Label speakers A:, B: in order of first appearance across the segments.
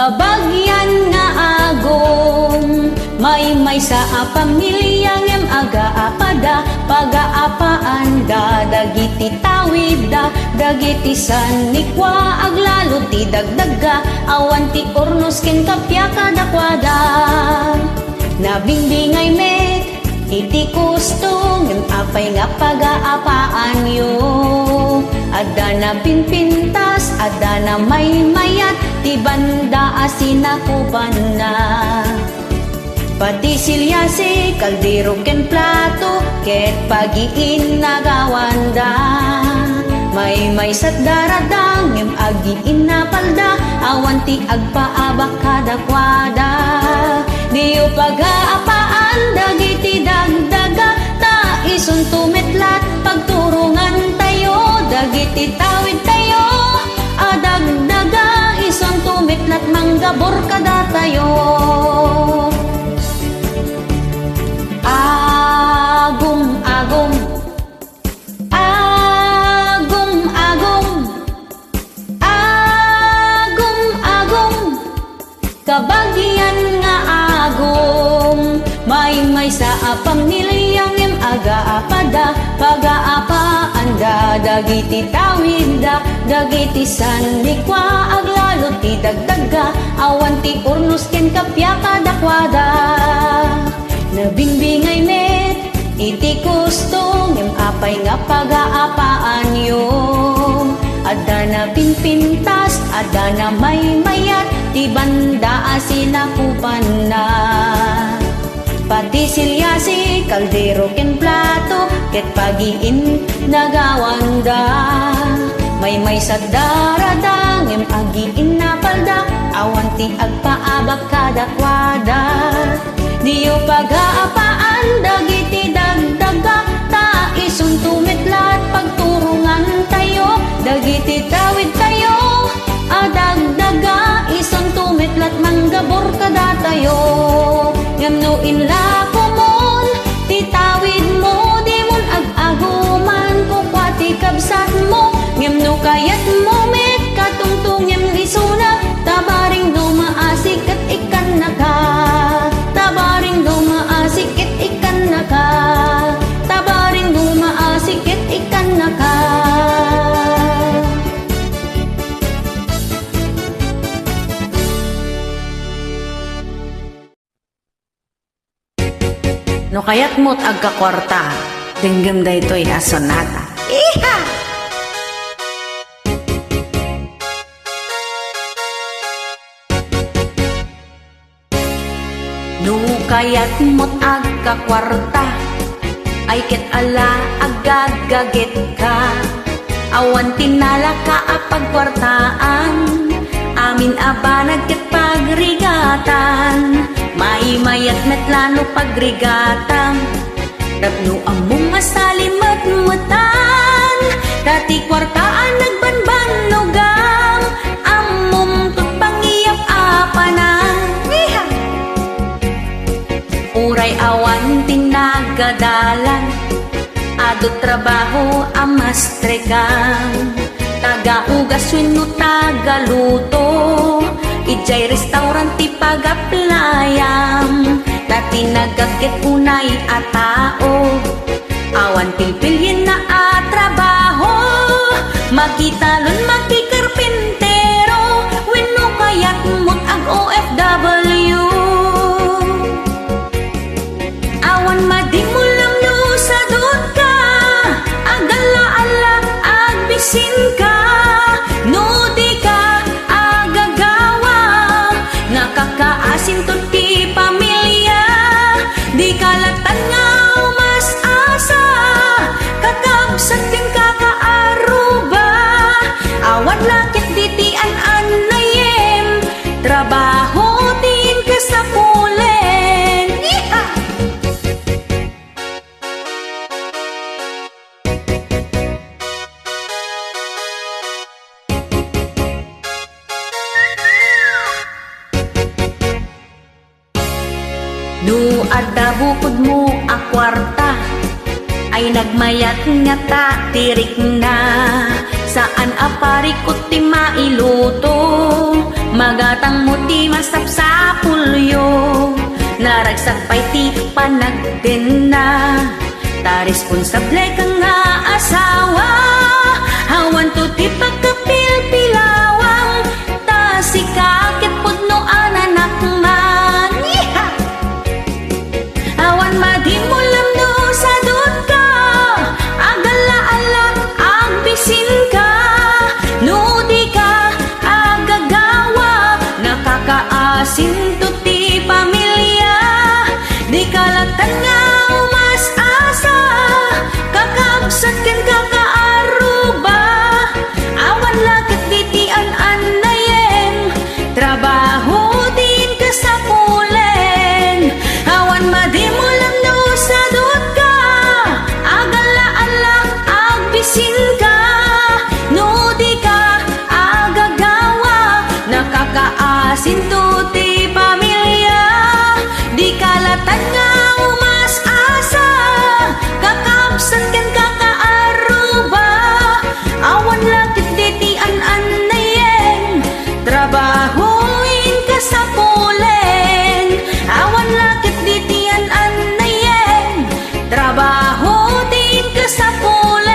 A: Kabagyan nga agom, may sa pamilyang em aga-apada, pag-aapaanda, dagiti tawida, dagiti sanikwa, aglalo ti dagdaga, awan ti ornos ken kapya kadakwada. Nabingbingay met, iti kusto, ngem apay nga pag-aapaan yo. Ada na pinpintas, ada na may mayat, ti banda asinakupan na. Pati silyasi, kaldero ken plato, ket pagiin nagawanda. May sat daradang, ngem agiin na palda, awan ti agpaabak kadakwada. Diyo pag-aapaan, dagiti dagdaga, ta ison tumetlat, pagturungan tayo, dagiti tawid tayo, adagdaga, ison tumetlat, manggabor kada tayo. Agum, agum, agum, agum, agum, agum, kabagyan nga agum, may sa pamilyang em aga-apada, pag-aapaanda, dagiti tawida, dagiti sanikwa, aglalo ti dagdaga, awan ti urnos ken kapya kadakwada. Nabingbingay met, iti kusto, ngem apay nga pag-aapaan yo. Ada na pinpintas, ada na may mayat, ti banda asinakupan na. Pati silyasi, kaldero ken plato, ket pagiin nagawanda. May sa daradang, ngem agiin na palda, awan ti agpaabak kadakwada. Diyo pag-aapaan, dagiti dagdaga, ta ison tumetlat, pagturungan tayo, dagiti tawid tayo, adagdaga, ison tumetlat, manggabor kada tayo. Ngem no inlako mon, ti tawid mo, di mon ag-aguman, kukwa ti kabsat mo, ngem no kayat mo met, katungtong ngem isuna, tabaring dumaasik at ikan naka. Tabaring dumaasikit ikan naka, tabaring dumaasikit ikan naka. No kayat mo't agkakwarta, dinggam da ito'y asonata. Iha! No kayat mo't agkakwarta, ay ket ala agagaget ka. Awan tinala ka apagkwartaan, amin abanag ket pagrigatan. Mayat met lano pagrigatan, tapno among asalimat mutan. Dati kwartaan nagbanban nugang, amom tut pangiyap apanan. Uray awan tinagadalan, adot trabaho amastrekan. Taga-ugas wenno tagaluto, ijay restaurant ti pagaplayam. Dati nagagget unay a tao, awan pilpilyen na a trabaho. Makitalon makikarpintero, wenno kayat mo't ag OFW. Awan madimulam no sadot ka, agala-ala agbisin ka. No di ka agagawa, nakakaasin to ti pamilya. Di kalatan nga umas asa, kakabsat ken kakaaruba. Awan lakit ditian anayem, trabaho din kasapulen. No adda bukod mo a kwarta, ay nagmayat nga ta tirik na. Saan aparikot ti mailuto, magatang mo ti masapsapulyo. Naragsak pa'y ti panagden na, ta responsable ka nga asawa. Hawan to ti pagkapilpilawang, ta si kakit pudno ananak man. Awan madimulam no sa dut ka, agala-ala agbisin ka. No di ka agagawa, nakakaasin to ti pamilya. Di kalatan nga umas asa, kakabsat ken kakaaruba. Awan lakit ditian anayem, trabaho din kasapulen. Awan madimulam no sa dut ka, agala-ala agbisin ka. No di ka agagawa, nakakaasin to ti pamilya. Di kalatan nga umas asa, kakabsat ken kakaaruba. Awan lakit ditian anayem, trabahoin kasapulen. Awan lakit ditian anayem, trabaho din kasapulen.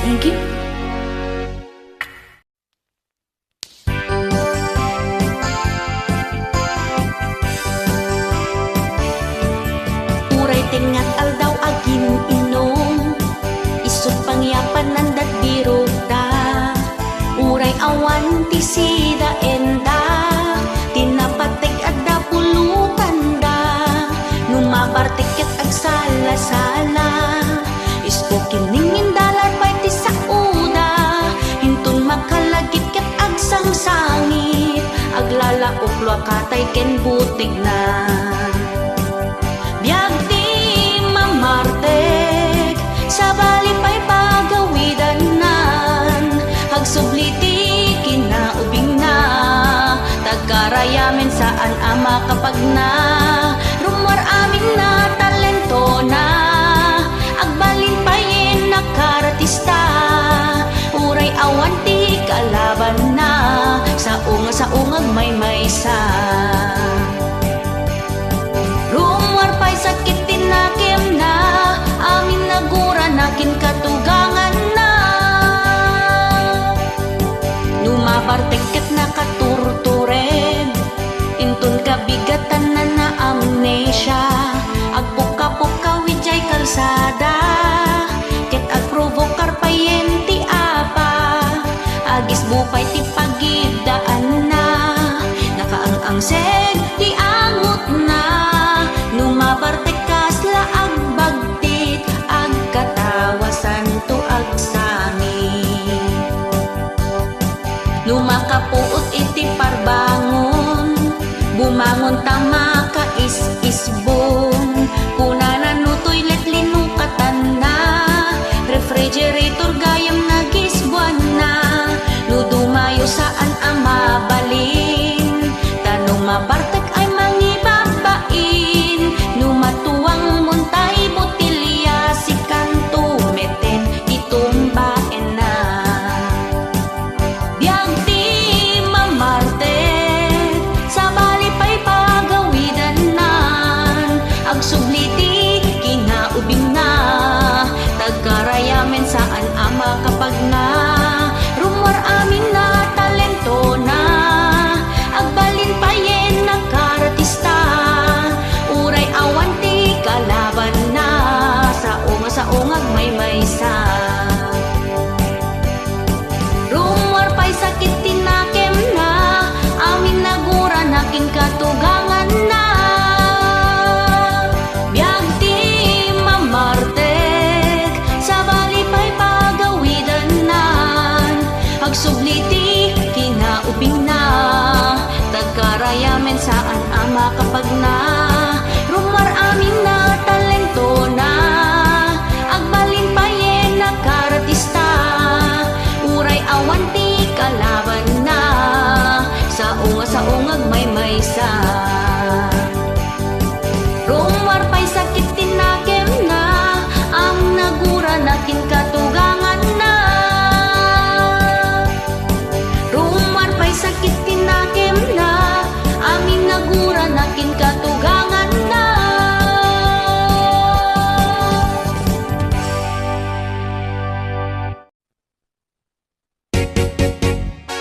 A: Thank you. Uray tingat aldaw agin inom, isot pangyapan nandat biro da. Uray awan ti sida enda, tinapatig adda pulutan da. Numabartik ket agsala-sala, isko kiningin dalan pa'y ti sauda. Hintun makalagip ket agsangsangit, aglalaok luakatay ken butig na. Biag ti mamartek, sa bali pa'y pagawidanan. Hagsubli ti kinaubing na, tagkarayamen saan ama kapag na. Rumor amin na talento na, agbalin pa'yin nakaratista. Uray awan ti kalaban na, sa ungag may maysa. Rumor pa'y sakit tinakim na, amin nagura nakin katugangan na. Numabartek ket nakaturtured, intun kabigatan na na amnesia. Agpuka-puka wijay kalsada, ket agprovokar payen ti apa. Agis bupay ti pagidaan na, nakaang-angseg ti angot na. Numabartek kasla agbagtit, agkatawasan to agsami. Lumakapuot iti parbangon, bumangon tama ka is-isbon. Kunanan no toilet linukatan na, refrigerator gayam nagisbuan na. No dumayo saan ang mabalin, tanong mabartek ay mangibabain. No matuwang muntay botilya, si kanto meten itumbaen na. Biag ti mamartek, sa bali pa'y pagawidanan. Agsubli ti kinaubing na, tagkarayamen saan ama kapag na. Rumor amin na talento na, agbalin payen nakaratista. Uray awan ti kalaban na, sa ungag may maysa. Rumor pa'y sakit tinakem na, amin nagura nakin katugangan na. Biag ti mamartek, sa bali pa'y pagawidanan. Hagsubli ti kinaubing na, tagkarayamen saan ama kapag na. Rumor amin na talento na, agbalin payen nakaratista. Uray awan ti kalaban na, sa ungag may maysa. Rumor pa'y sakit tinakem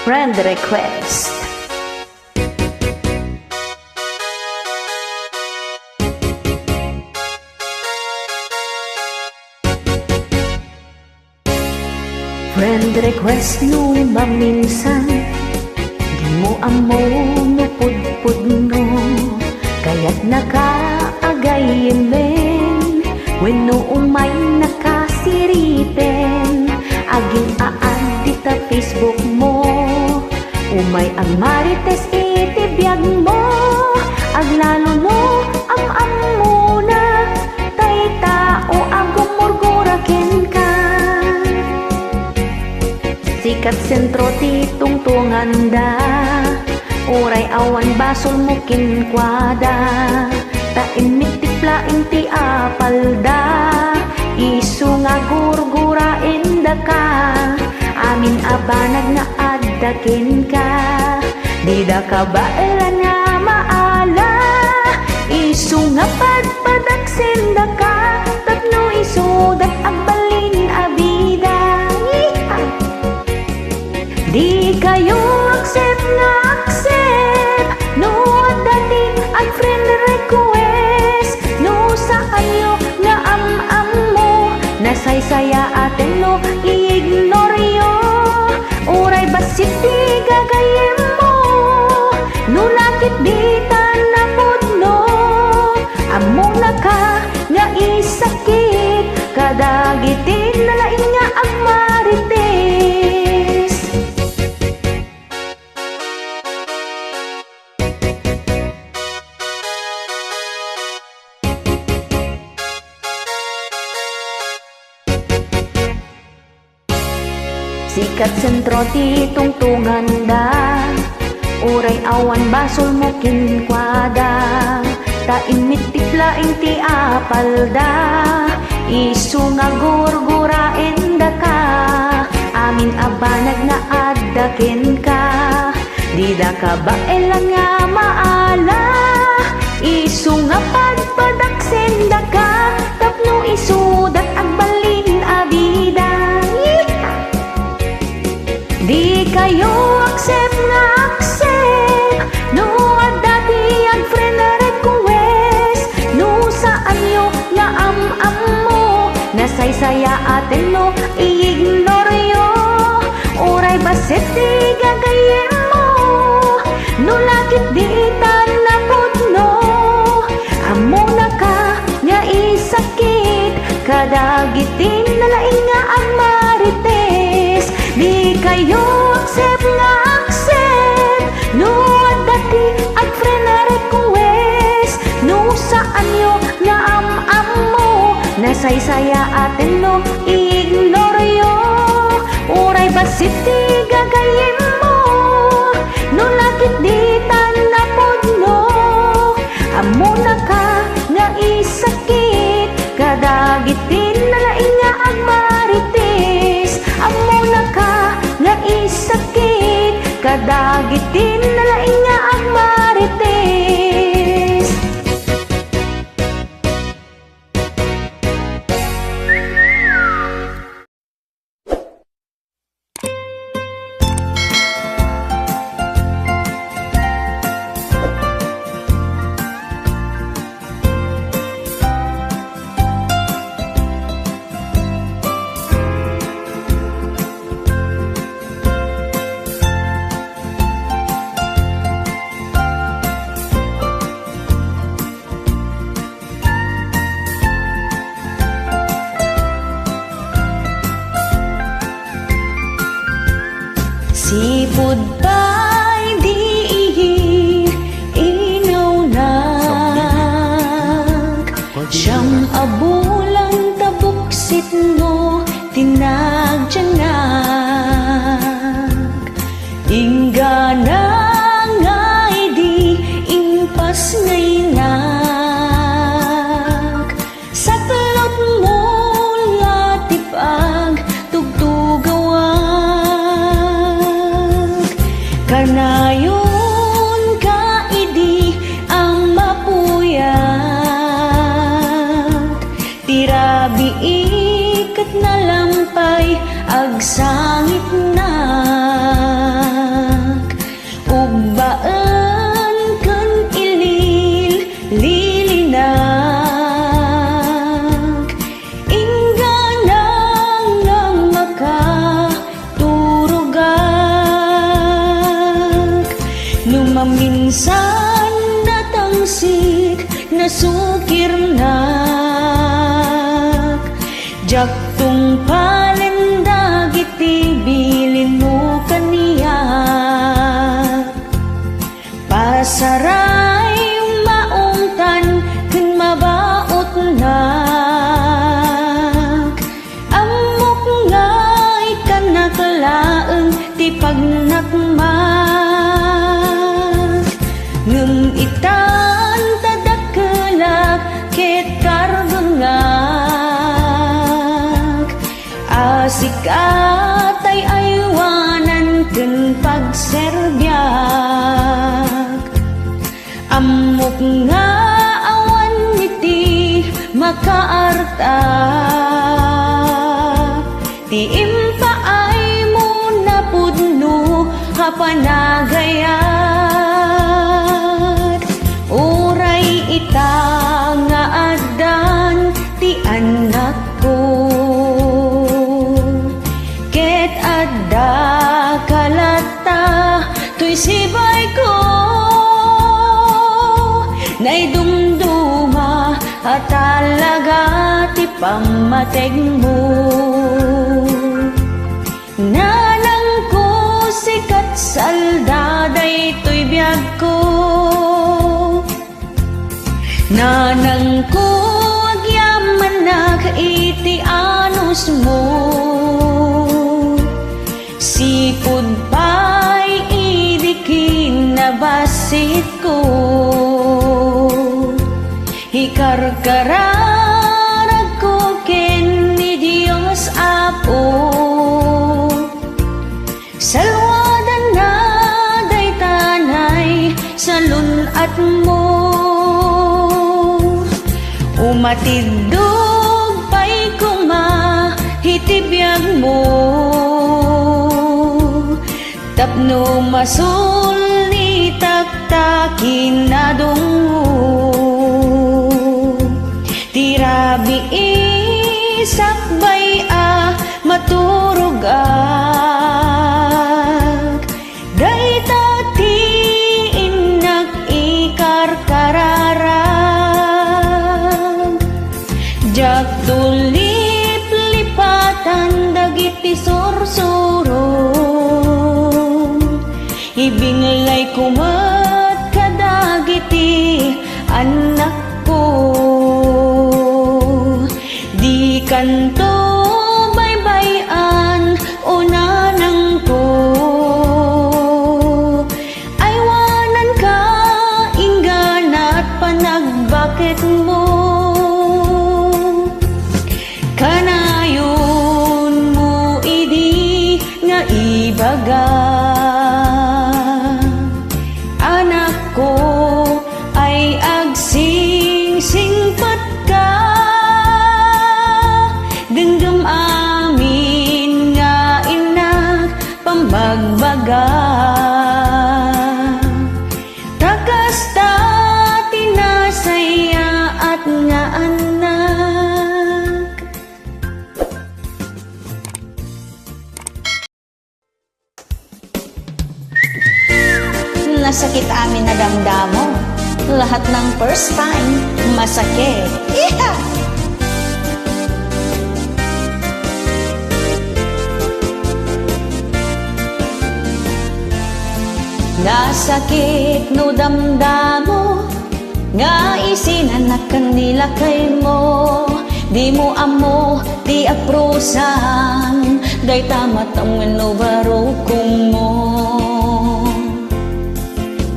A: Friend request. Friend request no maminsan, di mo amo no pudpud no, kaya't nakaagayin men, wenno umay nakasiripen, aging aad dita Facebook mo, umay ang marites itibiyag mo, aglalo no am muna, tay tao agong murgurakin ka. Sikat sentro ti tungtungan da, uray awan basol mo kinkwada, taimit tiplaing ti apalda, isu nga gurgurain da ka, amin abanag na addakin ka, di da ka baelan nga maala, isu nga padpadaksin da ka, tapno isu dat agbalin abida. Di kayo accept na accept, no dati ang friend request, no saan yo nga am mo, nasaysaya atin no i-ignore yo, uray basit di gagayem mo, no nakit bitan na pudno, among naka nga isakit, kadagitin na laing nga ang marites. Sikat sentro ti tungtungan da, uray awan basol mo kinkwada, taimit tiplaing ti apalda, isu nga gurgurain da ka, amin abanag nga addakin ka, di da ka baelan nga maala, isu nga padpadaksen da ka, tapno isu dat agbalin abida. Di kayo accept na accept, no dati ang friend request, no saan yo nga am mo, nasaysaya atin no i-ignore yo, uray basit di gagayem mo, no lakit di na pudno, amo na ka nga isakit, kadagitin na laing nga ang marites. Di kayo accept nga accept, no dati ang friend request, no saan yo nga am mo, nasaysaya atin no i-ignore yo, uray basit di gagayem mo, no lakit di na pudno, amo na ka nga isakit, kadagitin na laing nga ang marites, amo na ka nga isakit, kadagitin na laing nga ang marites. Sipud pa'y di inaunak, siyang abulang tabuksit mo tinagtiyanak, inggana ngay di impas ngaynak, sa talot mo latipag tugtugawag, kanayon kaidi ang mapuyat, tirabi ikat na lampay agsangit na, maminsan natangsik nasukirnak jaktong palendag iti bilin mo kaniya pasaray maungtan ken mabaot nak amok nga ikanakalaeng ti pagnakmak ngem itan tadakelak ket karbengak asik atay aywanan ken pagserbiak amok nga awan iti makaarta ti impaay mo napudno hapanagayat uray ita nga addan ti anak ko ket adda kalata tuy sibay ko naidumduma at talaga ti pamateg mo nanang ko sikat saldaday to'y biyag ko nanang ko agyaman na iti anus mo sipud pa'y idikin na basit ko ikarkararag ko ken ni Diyos Apo salwadan na day tanay salunat mo umatidog pa'y kumahitibiyag mo tapno masul taktakin na dungo tirabi isakbay maturugag dayta ti inak ikarkararag jak tulip lipatan dagiti sursurong ibinglay kumat kadagiti anak ko di kanto baybayan o nanang ko aywanan ka ingganat panagbakit mo kanayon mo idi nga ibaga anak ko ay agsing-singpat ka genggam amin nga inak pambagbaga takas ta tinasaya at nga anak nasakit amin na damdamo lahat ng first time masakit. Yeah! Nasakit no damdamo nga isinanakan nila kay mo di mo amo di aprosan day tamatang no barukong mo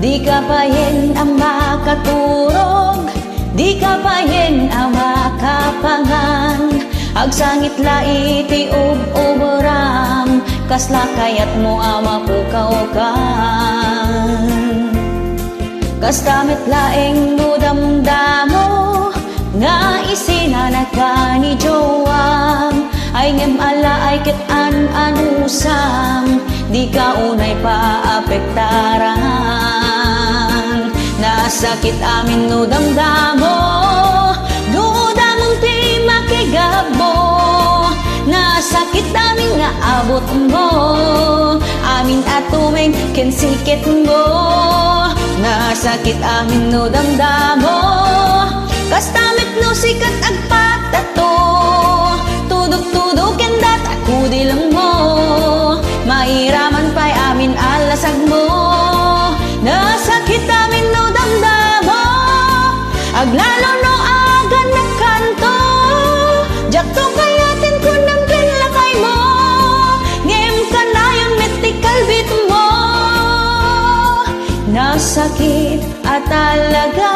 A: di ka payen ang makaturog di ka payen ang makapangan agsangit laiti ub-uberam kasla kayat mo ama pukaw-kan kas kamit laeng no damdamo nga isinanak ka ni Joam ay ngem ala ay ket anusam di ka unay paapektaran nasakit amin no damdamo dudamong ti makigabo nasakit amin nga abot mo amin at tumeng kensikit mo Nasakit amin no damdamo, kastamit no sikat agpatato. Tudok-tudok kendat ako dilang mo, mairaman pa'y amin alasag mo. Nasakit amin no damdamo, aglalo no agan na kanto. Jakto kayatin ko ng pinlakay mo, ngem ka na yung metikal mo. Nasakit at talaga,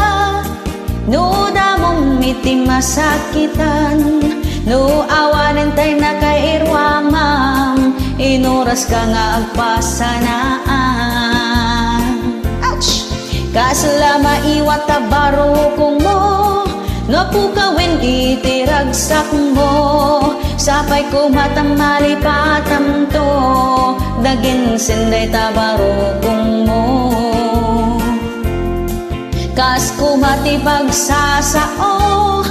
A: no damong miti masakitan. No awanin tayo na kay irwamang, inuras ka nga agpasanaan. Ouch! Kasla maiwat tabaro kong mo, no pukawin itiragsak mo. Sapay ko matang malipatam to, dagin sinday tabaro kong mo. Kas ko matipagsasao,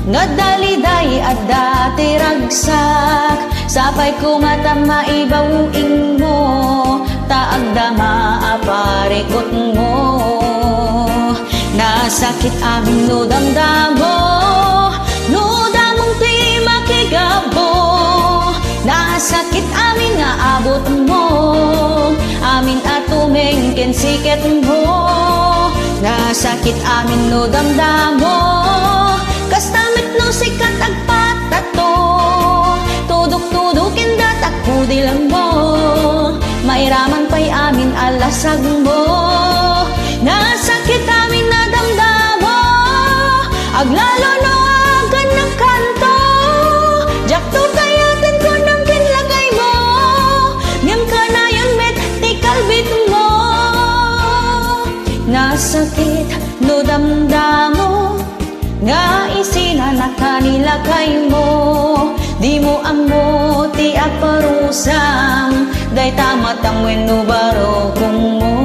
A: nga daliday at dati ragsak. Sapay ko mata maibawing mo, taagdama aparikot mo. Nasakit amin no damdamo, no damong ti makigabo. Nasakit amin nga abot mo, amin atumeng kensiket mo. Nasakit amin no damdamo, kastamit no sikat agpatato. Tudok-tudok kendat ako dilang mo, mairaman pa'y amin alasag mo. Nasakit amin na damdamo, aglalo no agan ng kanto. Jakto kayatin ko ng kinlagay mo, ngem ka na yun met tikalbit mo. Nasakit no damdamo, nga isina na kanilagay mo. Di mo amo ti aparusam, day tamat ang weno baro kong mo.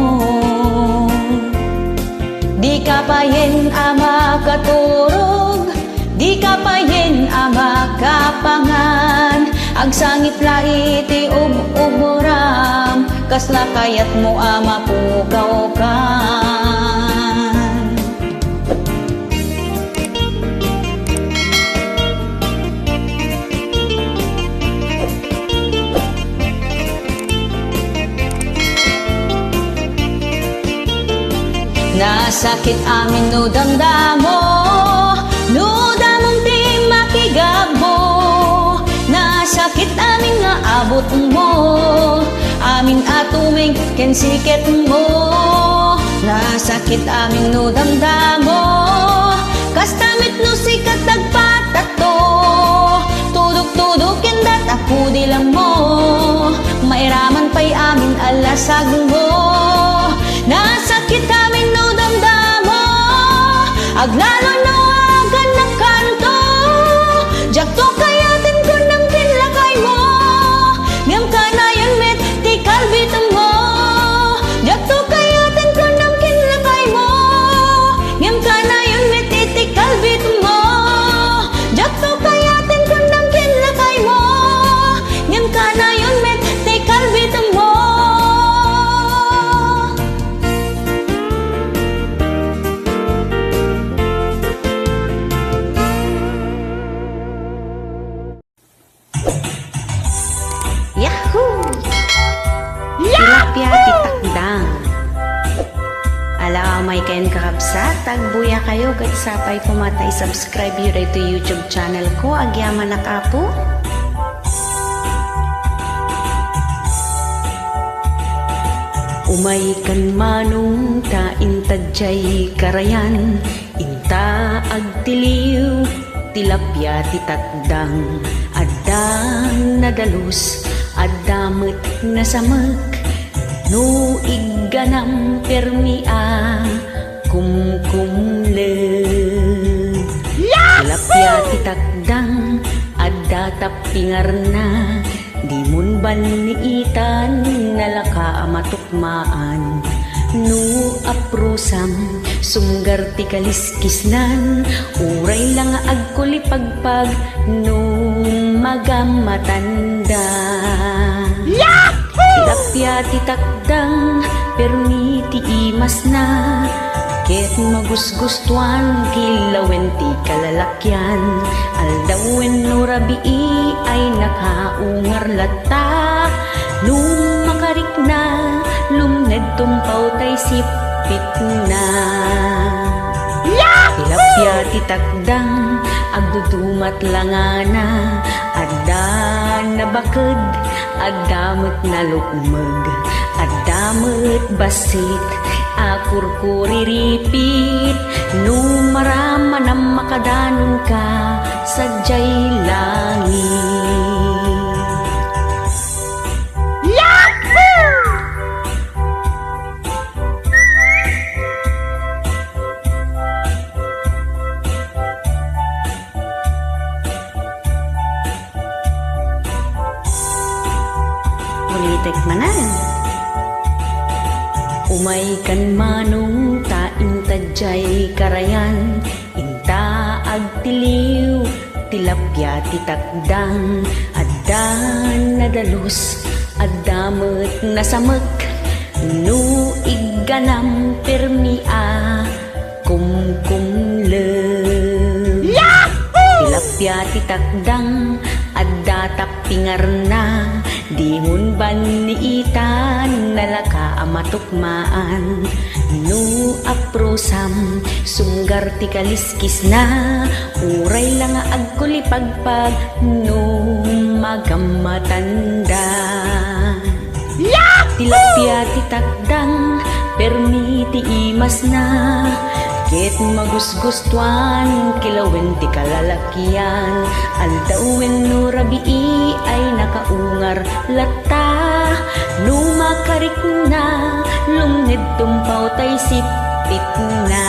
A: Di ka payen ama katurog, di ka payen ama kapangan. Agsangit lai ti umuram, kasla kayat mo ama pukaw kan. Nasakit amin no damdamo, no damong ti makigabo. Nasakit amin nga abot mo, amin atuming kensiket mo. Nasakit amin no damdamo, kastamit no sikat agpatato. Tudok-tudok kendat ako dilang mo, mairaman pa'y amin alasag mo. Nasakit amin no damdamo, aglalo no agan ng kanto. Jakto kayatin ko ng kinlakay mo, ngem ka na yun met tikalbit mo. Jakto kayatin ko ng kinlakay mo, ngem ka na yun met tikalbit mo. Jakto kayatin ko ng kinlakay mo, ngem ka na yun met tikalbit mo. Tilapia titakdang. Ala may kain kakabsat, tagbuya kayo gat sapay pumatay subscribe yun ito YouTube channel ko, agyaman na kapo. Umay kan manong ta intadjay karayan, inta agtiliw tilapia titakdang. Adang nadalus, adamot na samak, no igganam permia kumkumle. Tilapia titakdang, adda tapingar na, di mun baniitan nalaka matukmaan. No aprosam sunggar ti kaliskisnan, uray lang agkulipagpag no magamatanda. Tilapia titakdang permi ti imas na, ket magusgustuan kilawin ti kalalakyan. Aldawin no rabii ay nakaungar lata, lumakarik na, lumned tumpaw tay sipit na. Tilapya ti takdang, agdudumat langana, adda na baked, addamet na lukmeg, addamet basit, akurkuriripit, numarama na makadanon ka, sadyay langit. Ulitek manan. Umay kan manong taing tadyay karayan, inta agtiliw, tilapya titakdang, addan na dalus, addamet na samek, no igganam permia, kumkumle. Tilapya titakdang, adda tapingar na, di mun baniitan nalaka amatukmaan, no aprosam sunggar ti kaliskis na, uray lang agkulipagpag no magamatanda. Tilapya ti takdang permi ti imas na, ket magusgustuan kilawin ti kalalakyan. Aldawin no rabii ay nakaungar lata, lumakarik na, lumned tumpaw tay sipit na.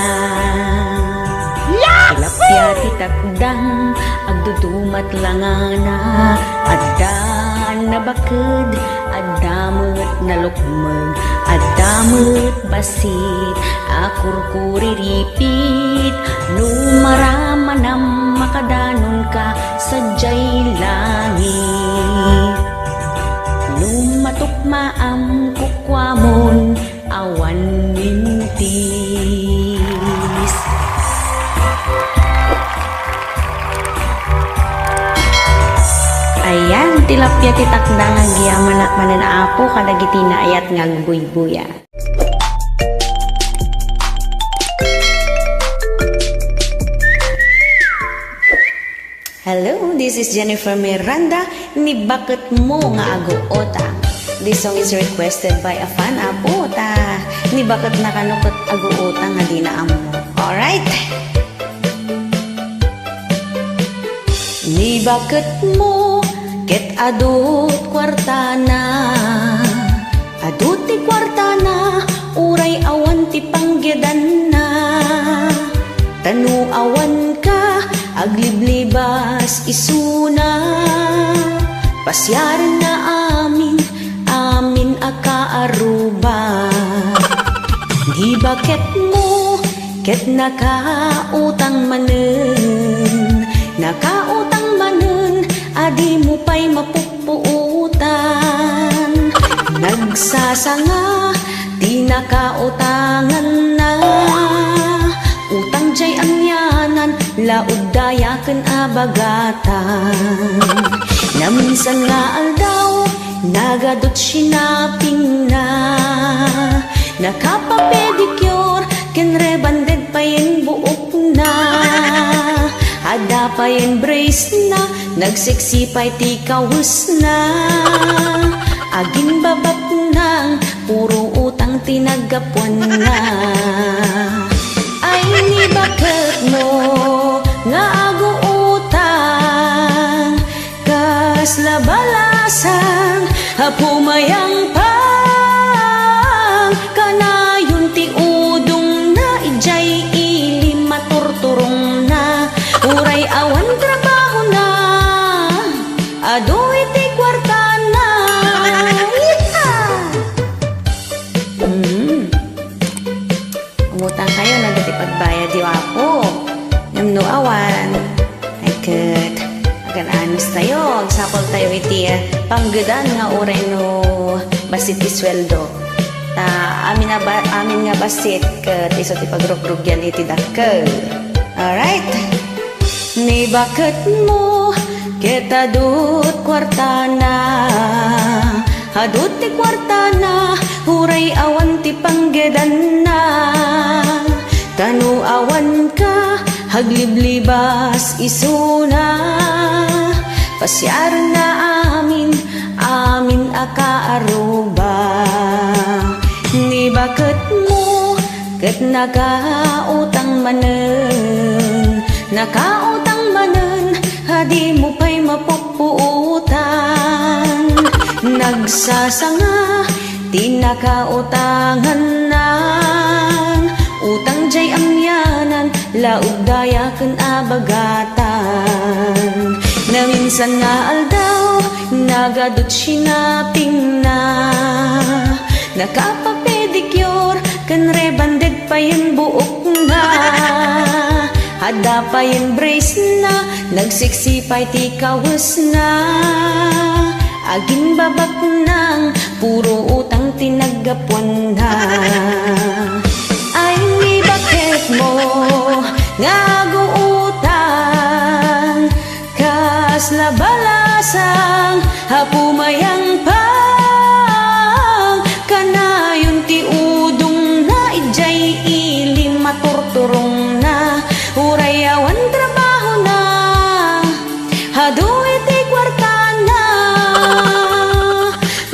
A: Tilapya ti takdang, agdudumat langana, adda na baked, addamet na lukmeg, addamet basit, akurkuriripit, numarama na makadanon ka, sadyay langit. Numatukmaam kukwamon, awan mintis. Ayan, tilapya ti takdang agyaman at mananaapo kadagiti na ayat ngagbuy-buya. Hello, this is Jennifer Miranda, ni Bakit Mo Nga Aguota. This song is requested by a fan, Abuota. Ni bakit nakanukot aguota nga di na amo. Alright? Ni bakit mo ket adut kwartana, adut ti kwartana, uray awan ti panggedan na. Tanu awan ka, agliblibas isuna, pasyaran na amin akaaruba. Di bakit mo ket nakautang manen, nakautang manen, adi mo pa'y mapupuutan. Nagsasanga, di nakautangan na, utang jay amyanan, laod dayaken abagatan. Naminsan nga aldaw, nagadot sinaping na, nakapapedicure, kenrebanded pa yen buok na. Ada pa yen brace na, nagseksipay ti kawus na, aging babat nang puro utang tinagapon na. Ay ni bakit mo nga aguutang, kas labalasan hapumayang pang, kanayon ti udong na ijay ili maturturong na, uray awan trabaho na, adoy ti kwarta na. Umutang kayo, nagatipagbayad di wapo. Namno awan, ay ket agan anis tayo, agsapol tayo iti panggedan nga uray no basit ti sweldo. Ta amin amin nga basit ket iso ti pagrogrugyan iti dakkel. Alright. Ni bakit mo kita dut kwartana, hadut ti kwartana, huray awan ti panggedan na. Tanu awan ka, hagliblibas isuna, pasyar na amin akaaruba. Ni bakit mo ket nakautang manen, hadi mo pa'y mapupuutan. Nagsasanga, tinakautangan ng utang jay amyanan, laog daya ken abagatan. Na minsan nga aldaw, nagadut sinaping na, nakapapedicure, ken rebanded pa yung buok na. Hada pa yung brace na, nagsiksipay ti kawas na. Aging babak nang, puro utang tinagapwan na. Ay ni bakit mo ngaguutang, kas labalasang hapumayang pang, kanayon ti udong na ijay ilim maturturong na. Urayawan trabaho na, hadu iti kwartana,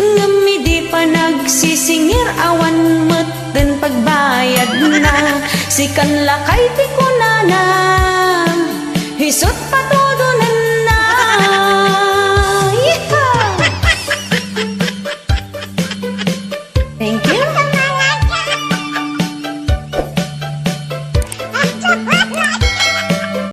A: ngamidi pa nagsisingir awan meten pagbayad na. Sikan lakay ti kunana, hisot pato